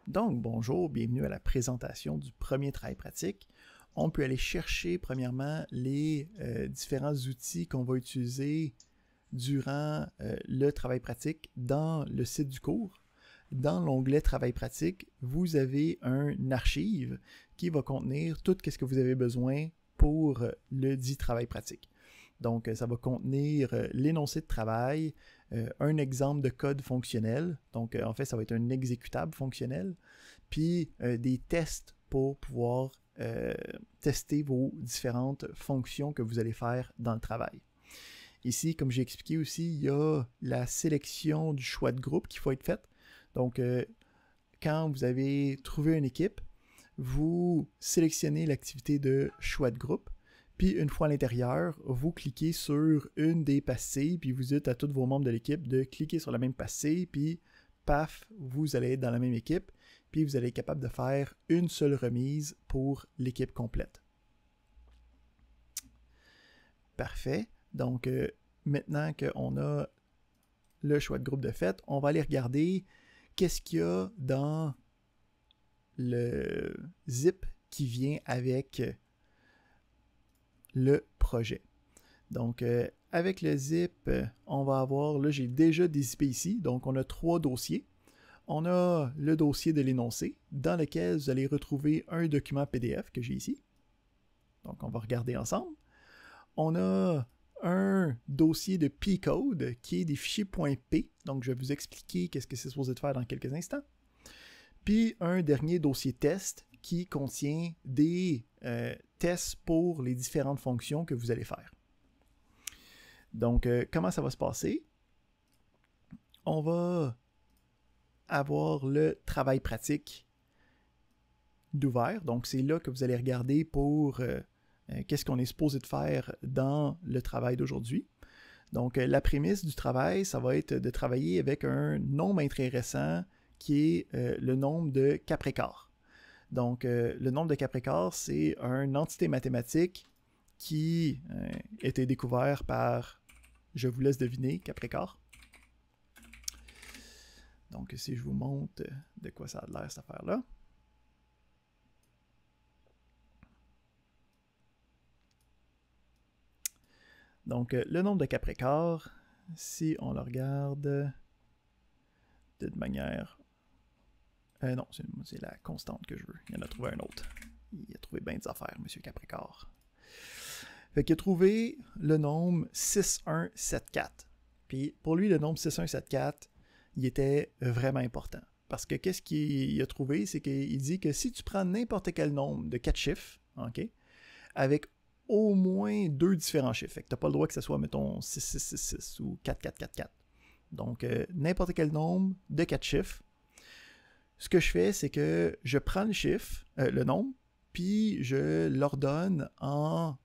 Donc, bonjour, bienvenue à la présentation du premier travail pratique. On peut aller chercher, premièrement, les différents outils qu'on va utiliser durant le travail pratique dans le site du cours. Dans l'onglet Travail pratique, vous avez un archive qui va contenir tout ce que vous avez besoin pour le dit travail pratique. Donc, ça va contenir l'énoncé de travail, un exemple de code fonctionnel. Donc, en fait, ça va être un exécutable fonctionnel, puis des tests pour pouvoir tester vos différentes fonctions que vous allez faire dans le travail. Ici, comme j'ai expliqué aussi, il y a la sélection du choix de groupe qu'il faut être faite. Donc, quand vous avez trouvé une équipe, vous sélectionnez l'activité de choix de groupe. Puis, une fois à l'intérieur, vous cliquez sur une des pastilles, puis vous dites à tous vos membres de l'équipe de cliquer sur la même pastille, puis paf, vous allez être dans la même équipe, puis vous allez être capable de faire une seule remise pour l'équipe complète. Parfait. Donc, maintenant qu'on a le choix de groupe de fait, on va aller regarder qu'est-ce qu'il y a dans le zip qui vient avec le projet. Donc, avec le zip, on va avoir, là j'ai déjà dézippé ici, donc on a 3 dossiers. On a le dossier de l'énoncé, dans lequel vous allez retrouver un document PDF que j'ai ici. Donc, on va regarder ensemble. On a un dossier de P-code qui est des fichiers .p, donc je vais vous expliquer qu'est-ce que c'est supposé de faire dans quelques instants. Puis, un dernier dossier test qui contient des tests pour les différentes fonctions que vous allez faire. Donc, comment ça va se passer? On va avoir le travail pratique d'ouvert. Donc, c'est là que vous allez regarder pour qu'est-ce qu'on est supposé de faire dans le travail d'aujourd'hui. Donc, la prémisse du travail, ça va être de travailler avec un nombre intéressant qui est le nombre de Caprécor. Donc, le nombre de Caprécor, c'est une entité mathématique qui a été découvert par, je vous laisse deviner, Caprécor. Donc, si je vous montre de quoi ça a l'air, cette affaire-là. Donc, le nombre de Caprécor, si on le regarde de manière... non, c'est la constante que je veux. Il en a trouvé un autre. Il a trouvé bien des affaires, M. Caprécor. Fait qu'il a trouvé le nombre 6174. Puis, pour lui, le nombre 6174, il était vraiment important. Parce que qu'est-ce qu'il a trouvé? C'est qu'il dit que si tu prends n'importe quel nombre de 4 chiffres, OK, avec au moins 2 différents chiffres, fait que tu n'as pas le droit que ce soit, mettons, 6666 ou 4444. Donc, n'importe quel nombre de 4 chiffres, ce que je fais, c'est que je prends le chiffre, le nombre, puis je l'ordonne en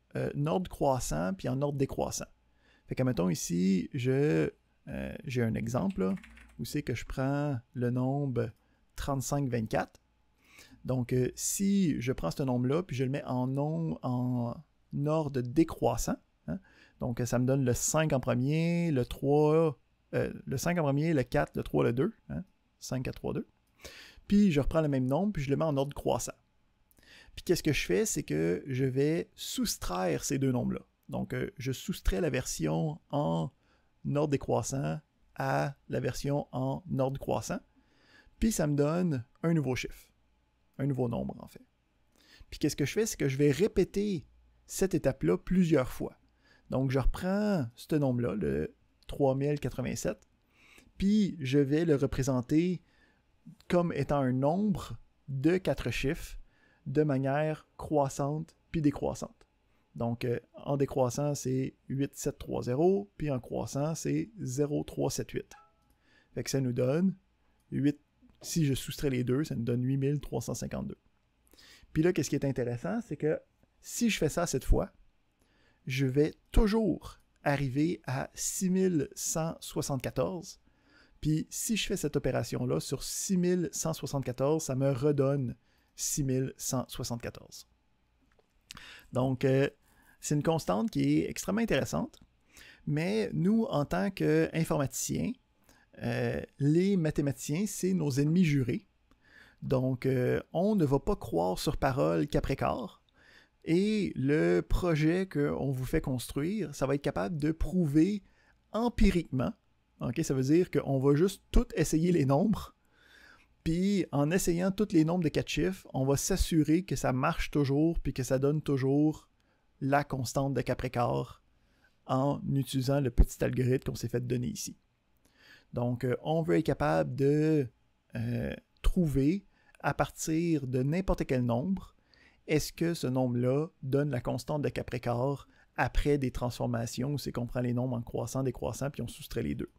ordre croissant puis en ordre décroissant. Fait que, mettons ici, j'ai un exemple, là, où c'est que je prends le nombre 3524. Donc, si je prends ce nombre-là, puis je le mets en ordre décroissant, hein, donc ça me donne le 5 en premier, le 3, le 5 en premier, le 4, le 3, le 2, hein, 5, 4, 3, 2. Puis je reprends le même nombre, puis je le mets en ordre croissant. Puis qu'est-ce que je fais, c'est que je vais soustraire ces deux nombres-là. Donc, je soustrais la version en ordre décroissant à la version en ordre croissant. Puis ça me donne un nouveau chiffre. Un nouveau nombre, en fait. Puis qu'est-ce que je fais, c'est que je vais répéter cette étape-là plusieurs fois. Donc, je reprends ce nombre-là, le 3087, puis je vais le représenter comme étant un nombre de 4 chiffres de manière croissante puis décroissante. Donc, en décroissant, c'est 8730, puis en croissant, c'est 0378. Fait que ça nous donne 8, si je soustrais les deux, ça nous donne 8352. Puis là, qu'est-ce qui est intéressant, c'est que si je fais ça cette fois, je vais toujours arriver à 6174. Puis si je fais cette opération-là sur 6174, ça me redonne 6174. Donc, c'est une constante qui est extrêmement intéressante, mais nous, en tant qu'informaticiens, les mathématiciens, c'est nos ennemis jurés. Donc, on ne va pas croire sur parole Capricorn. Et le projet qu'on vous fait construire, ça va être capable de prouver empiriquement. Okay, ça veut dire qu'on va juste tout essayer les nombres. Puis en essayant tous les nombres de 4 chiffres, on va s'assurer que ça marche toujours puis que ça donne toujours la constante de Capricorn en utilisant le petit algorithme qu'on s'est fait donner ici. Donc, on veut être capable de trouver à partir de n'importe quel nombre, est-ce que ce nombre-là donne la constante de Capricorn après des transformations où c'est qu'on prend les nombres en croissant, décroissant, puis on soustrait les deux.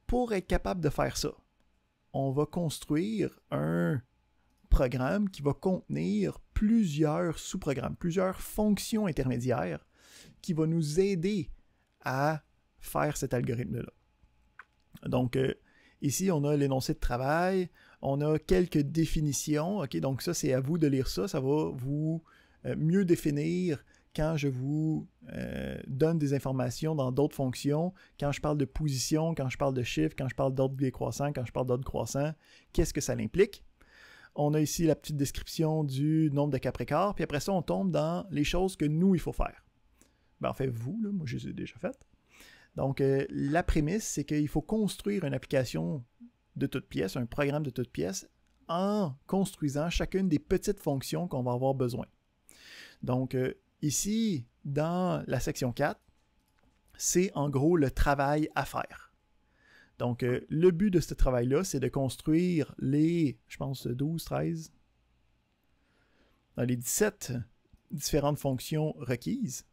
Pour être capable de faire ça, on va construire un programme qui va contenir plusieurs sous-programmes, plusieurs fonctions intermédiaires qui vont nous aider à faire cet algorithme-là. Donc, ici, on a l'énoncé de travail, on a quelques définitions, ok, donc ça, c'est à vous de lire ça, ça va vous mieux définir quand je vous donne des informations dans d'autres fonctions, quand je parle de position, quand je parle de chiffre, quand je parle d'ordre décroissant, quand je parle d'ordre croissant, qu'est-ce que ça implique? On a ici la petite description du nombre de Capricorn, puis après ça, on tombe dans les choses que nous, il faut faire. Ben, en fait, vous, là, moi, je les ai déjà faites. Donc, la prémisse, c'est qu'il faut construire une application de toute pièce, un programme de toute pièce, en construisant chacune des petites fonctions qu'on va avoir besoin. Donc, ici, dans la section 4, c'est en gros le travail à faire. Donc, le but de ce travail-là, c'est de construire les, je pense, 12, 13, les 17 différentes fonctions requises.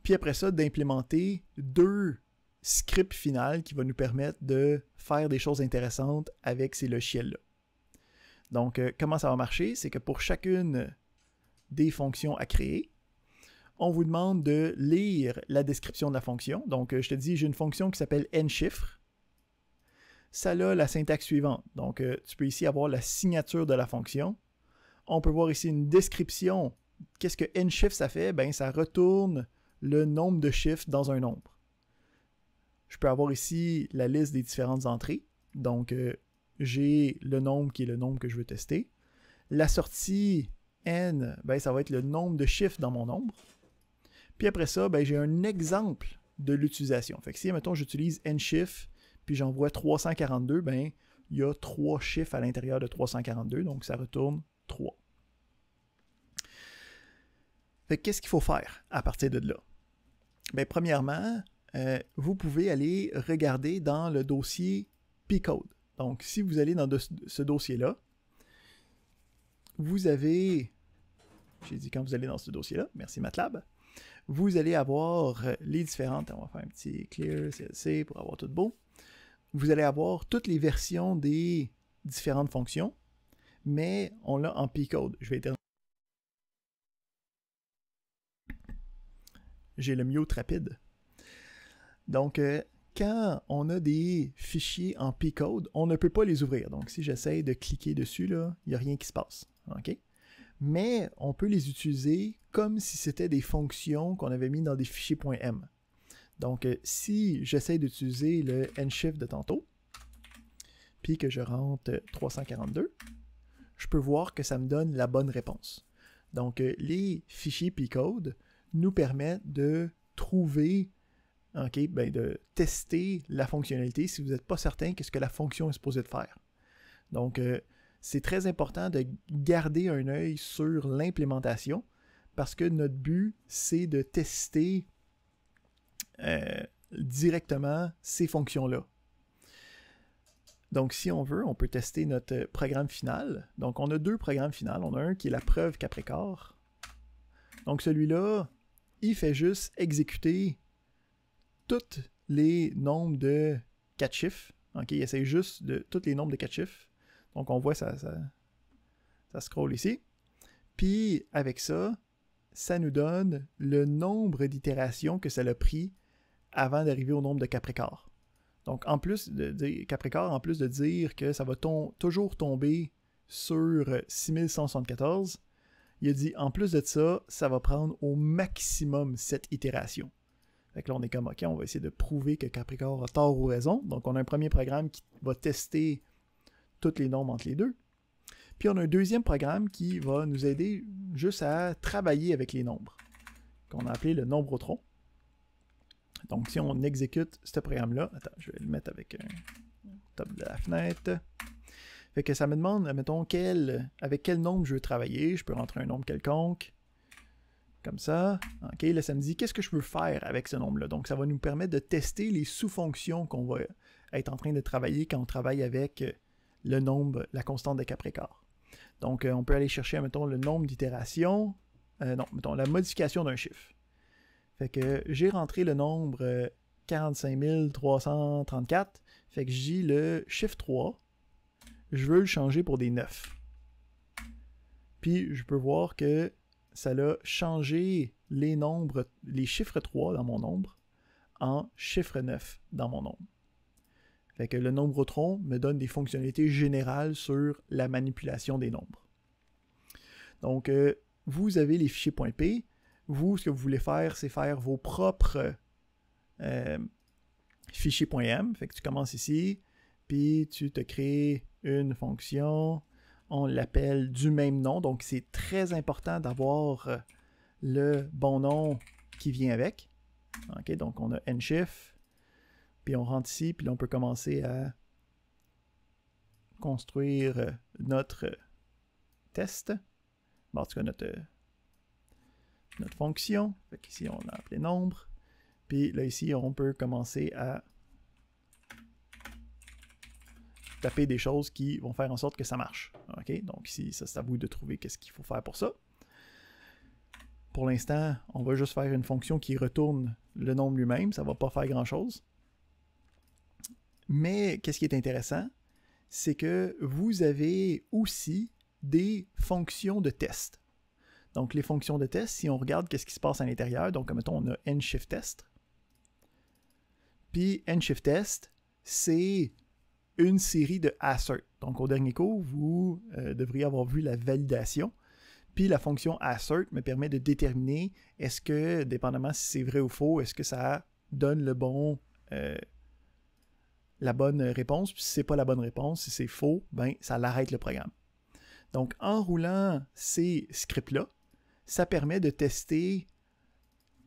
Puis après ça, d'implémenter 2 scripts finaux qui vont nous permettre de faire des choses intéressantes avec ces logiciels-là. Donc, comment ça va marcher? C'est que pour chacune des fonctions à créer, on vous demande de lire la description de la fonction. Donc, je te dis, j'ai une fonction qui s'appelle nChiffre. Ça a la syntaxe suivante. Donc, tu peux ici avoir la signature de la fonction. On peut voir ici une description. Qu'est-ce que nChiffre ça fait? Ben, ça retourne le nombre de chiffres dans un nombre. Je peux avoir ici la liste des différentes entrées. Donc, j'ai le nombre qui est le nombre que je veux tester. La sortie n, ben, ça va être le nombre de chiffres dans mon nombre. Puis après ça, ben, j'ai un exemple de l'utilisation. Fait que si, mettons, j'utilise nChiffre, puis j'envoie 342, ben, il y a 3 chiffres à l'intérieur de 342, donc ça retourne 3. Fait que qu'est-ce qu'il faut faire à partir de là? Ben, premièrement, vous pouvez aller regarder dans le dossier P-Code. Donc, si vous allez dans ce dossier-là, vous avez, j'ai dit quand vous allez dans ce dossier-là, merci MATLAB, vous allez avoir les différentes, on va faire un petit clear CLC pour avoir tout beau, vous allez avoir toutes les versions des différentes fonctions, mais on l'a en P-Code. Je vais éternuer. J'ai le mute rapide. Donc, quand on a des fichiers en P-Code, on ne peut pas les ouvrir. Donc, si j'essaie de cliquer dessus, là, il n'y a rien qui se passe. Okay? Mais on peut les utiliser comme si c'était des fonctions qu'on avait mis dans des fichiers .m. Donc, si j'essaie d'utiliser le nChiffre de tantôt, puis que je rentre 342, je peux voir que ça me donne la bonne réponse. Donc, les fichiers P-Code nous permettent de trouver, okay, ben de tester la fonctionnalité si vous n'êtes pas certain qu'est-ce que la fonction est supposée de faire. Donc, c'est très important de garder un œil sur l'implémentation parce que notre but, c'est de tester directement ces fonctions-là. Donc, si on veut, on peut tester notre programme final. Donc, on a 2 programmes finaux. On a un qui est la preuve Capricorn. Donc, celui-là, il fait juste exécuter tous les nombres de 4 chiffres. Okay, il essaie juste de tous les nombres de 4 chiffres. Donc, on voit ça scroll ici. Puis, avec ça, ça nous donne le nombre d'itérations que ça a pris avant d'arriver au nombre de Capricorn. Donc, en plus de dire Capricorn, en plus de dire que ça va toujours tomber sur 6174, il a dit, en plus de ça, ça va prendre au maximum 7 itérations. Fait que là, on est comme, OK, on va essayer de prouver que Capricorn a tort ou raison. Donc, on a un premier programme qui va tester tous les nombres entre les deux. Puis on a un deuxième programme qui va nous aider juste à travailler avec les nombres, qu'on a appelé le Nombrotron. Donc si on exécute ce programme-là, attends, je vais le mettre avec un top de la fenêtre. Fait que ça me demande, mettons, avec quel nombre je veux travailler. Je peux rentrer un nombre quelconque. Comme ça. OK, là, ça me dit qu'est-ce que je veux faire avec ce nombre-là. Donc, ça va nous permettre de tester les sous-fonctions qu'on va être en train de travailler quand on travaille avec le nombre, la constante de Caprécor. Donc, on peut aller chercher, mettons, le nombre d'itérations. Non, mettons, la modification d'un chiffre. Fait que j'ai rentré le nombre 45 334. Fait que j'ai le chiffre 3. Je veux le changer pour des 9. Puis, je peux voir que ça a changé les nombres, les chiffres 3 dans mon nombre en chiffre 9 dans mon nombre. Fait que le Nombrotron me donne des fonctionnalités générales sur la manipulation des nombres. Donc, vous avez les fichiers .p. Vous, ce que vous voulez faire, c'est faire vos propres fichiers .m. Fait que tu commences ici, puis tu te crées une fonction, on l'appelle du même nom, donc c'est très important d'avoir le bon nom qui vient avec. OK, donc on a nshift, puis on rentre ici, puis là on peut commencer à construire notre test. Bon, en tout cas, notre fonction. Fait qu'ici, on l'a appelé nombre. Puis là, ici, on peut commencer à taper des choses qui vont faire en sorte que ça marche. OK? Donc ici, ça, c'est à vous de trouver qu'est-ce qu'il faut faire pour ça. Pour l'instant, on va juste faire une fonction qui retourne le nombre lui-même. Ça ne va pas faire grand-chose. Mais qu'est-ce qui est intéressant, c'est que vous avez aussi des fonctions de test. Donc les fonctions de test, si on regarde qu'est-ce qui se passe à l'intérieur, donc mettons on a nshift_test. Puis nshift_test, c'est une série de assert. Donc au dernier cours, vous devriez avoir vu la validation. Puis la fonction assert me permet de déterminer est-ce que, dépendamment si c'est vrai ou faux, est-ce que ça donne le bon, la bonne réponse. Puis si c'est pas la bonne réponse, si c'est faux, ben ça l'arrête le programme. Donc en roulant ces scripts-là, ça permet de tester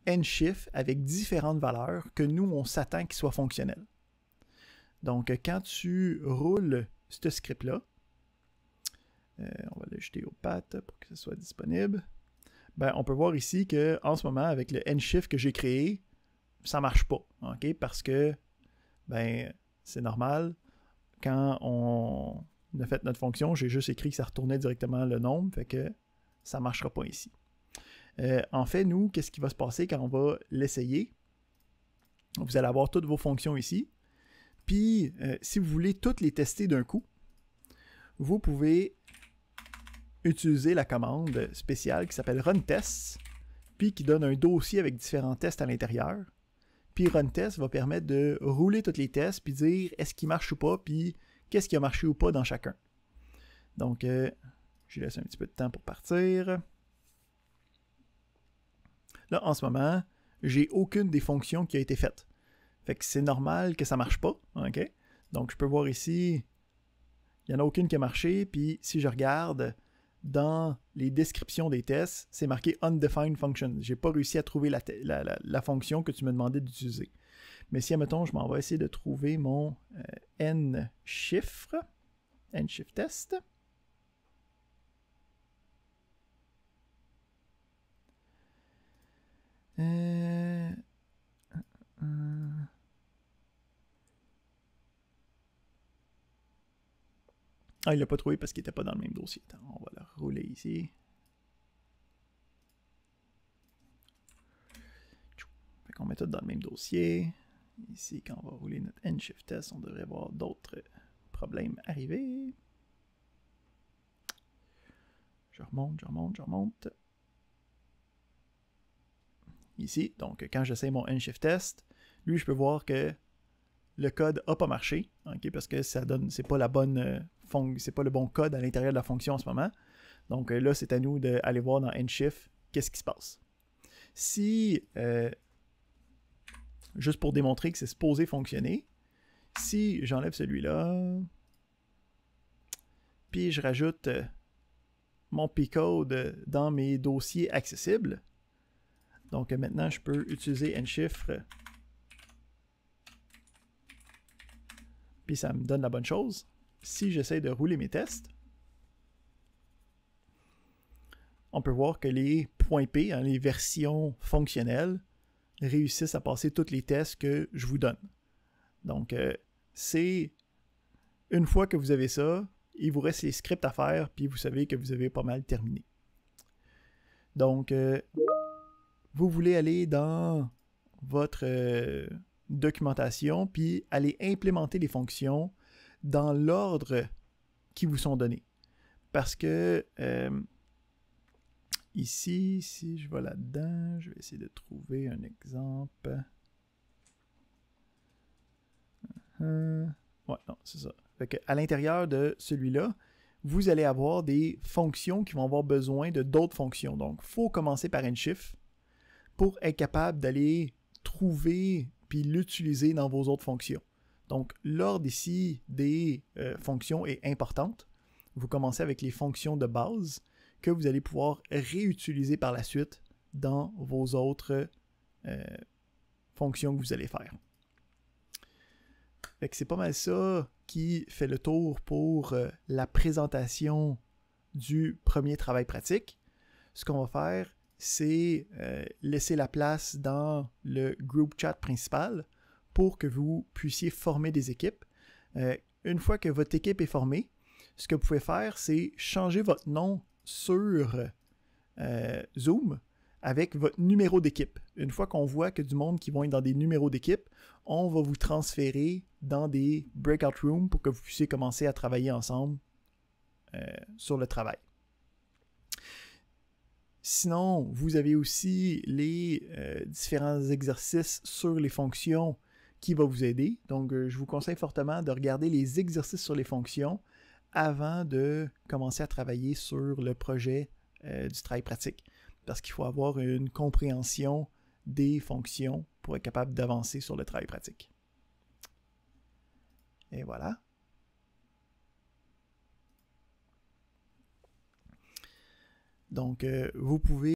nshift avec différentes valeurs que nous, on s'attend qu'ils soient fonctionnels. Donc, quand tu roules ce script-là, on va l'ajouter au path pour que ce soit disponible, ben, on peut voir ici qu'en ce moment, avec le nshift que j'ai créé, ça ne marche pas. Okay? Parce que ben, c'est normal. Quand on a fait notre fonction, j'ai juste écrit que ça retournait directement le nombre, fait que ça ne marchera pas ici. En fait, nous, qu'est-ce qui va se passer quand on va l'essayer? Vous allez avoir toutes vos fonctions ici. Puis, si vous voulez toutes les tester d'un coup, vous pouvez utiliser la commande spéciale qui s'appelle runTest, puis qui donne un dossier avec différents tests à l'intérieur. Puis runTest va permettre de rouler tous les tests, puis dire est-ce qu'il marche ou pas, puis qu'est-ce qui a marché ou pas dans chacun. Donc, je laisse un petit peu de temps pour partir. Là, en ce moment, j'ai aucune des fonctions qui a été faite. Fait que c'est normal que ça ne marche pas. Okay? Donc, je peux voir ici, il n'y en a aucune qui a marché. Puis, si je regarde dans les descriptions des tests, c'est marqué Undefined Function. Je n'ai pas réussi à trouver la fonction que tu me demandais d'utiliser. Mais si, admettons, je m'en vais essayer de trouver mon nshift test. Ah, il l'a pas trouvé parce qu'il n'était pas dans le même dossier. Attends, on va le rouler ici. Fait qu'on met tout dans le même dossier. Ici, quand on va rouler notre nshift test, on devrait voir d'autres problèmes arriver. Je remonte. Ici, donc quand j'essaie mon nshift test, lui, je peux voir que le code n'a pas marché, okay, parce que ça donne, c'est pas la bonne c'est pas le bon code à l'intérieur de la fonction en ce moment. Donc là, c'est à nous d'aller voir dans nshift qu'est-ce qui se passe. Si, juste pour démontrer que c'est supposé fonctionner, si j'enlève celui-là, puis je rajoute mon P-code dans mes dossiers accessibles. Donc maintenant, je peux utiliser nchiffre, puis ça me donne la bonne chose. Si j'essaie de rouler mes tests, on peut voir que les .p, les versions fonctionnelles, réussissent à passer tous les tests que je vous donne. Donc, c'est une fois que vous avez ça, il vous reste les scripts à faire, puis vous savez que vous avez pas mal terminé. Donc, vous voulez aller dans votre documentation, puis aller implémenter les fonctions dans l'ordre qui vous sont donnés. Parce que ici, si je vais là-dedans, je vais essayer de trouver un exemple. Ouais, non, c'est ça. Fait que à l'intérieur de celui-là, vous allez avoir des fonctions qui vont avoir besoin de d'autres fonctions. Donc, il faut commencer par nchiff pour être capable d'aller trouver puis l'utiliser dans vos autres fonctions. Donc, l'ordre ici des fonctions est importante. Vous commencez avec les fonctions de base que vous allez pouvoir réutiliser par la suite dans vos autres fonctions que vous allez faire. Fait que c'est pas mal ça qui fait le tour pour la présentation du premier travail pratique. Ce qu'on va faire, c'est laisser la place dans le group chat principal pour que vous puissiez former des équipes. Une fois que votre équipe est formée, ce que vous pouvez faire, c'est changer votre nom sur Zoom avec votre numéro d'équipe. Une fois qu'on voit que du monde qui vont être dans des numéros d'équipe, on va vous transférer dans des breakout rooms pour que vous puissiez commencer à travailler ensemble sur le travail. Sinon, vous avez aussi les différents exercices sur les fonctions qui vont vous aider. Donc, je vous conseille fortement de regarder les exercices sur les fonctions avant de commencer à travailler sur le projet du travail pratique. Parce qu'il faut avoir une compréhension des fonctions pour être capable d'avancer sur le travail pratique. Et voilà. Donc, vous pouvez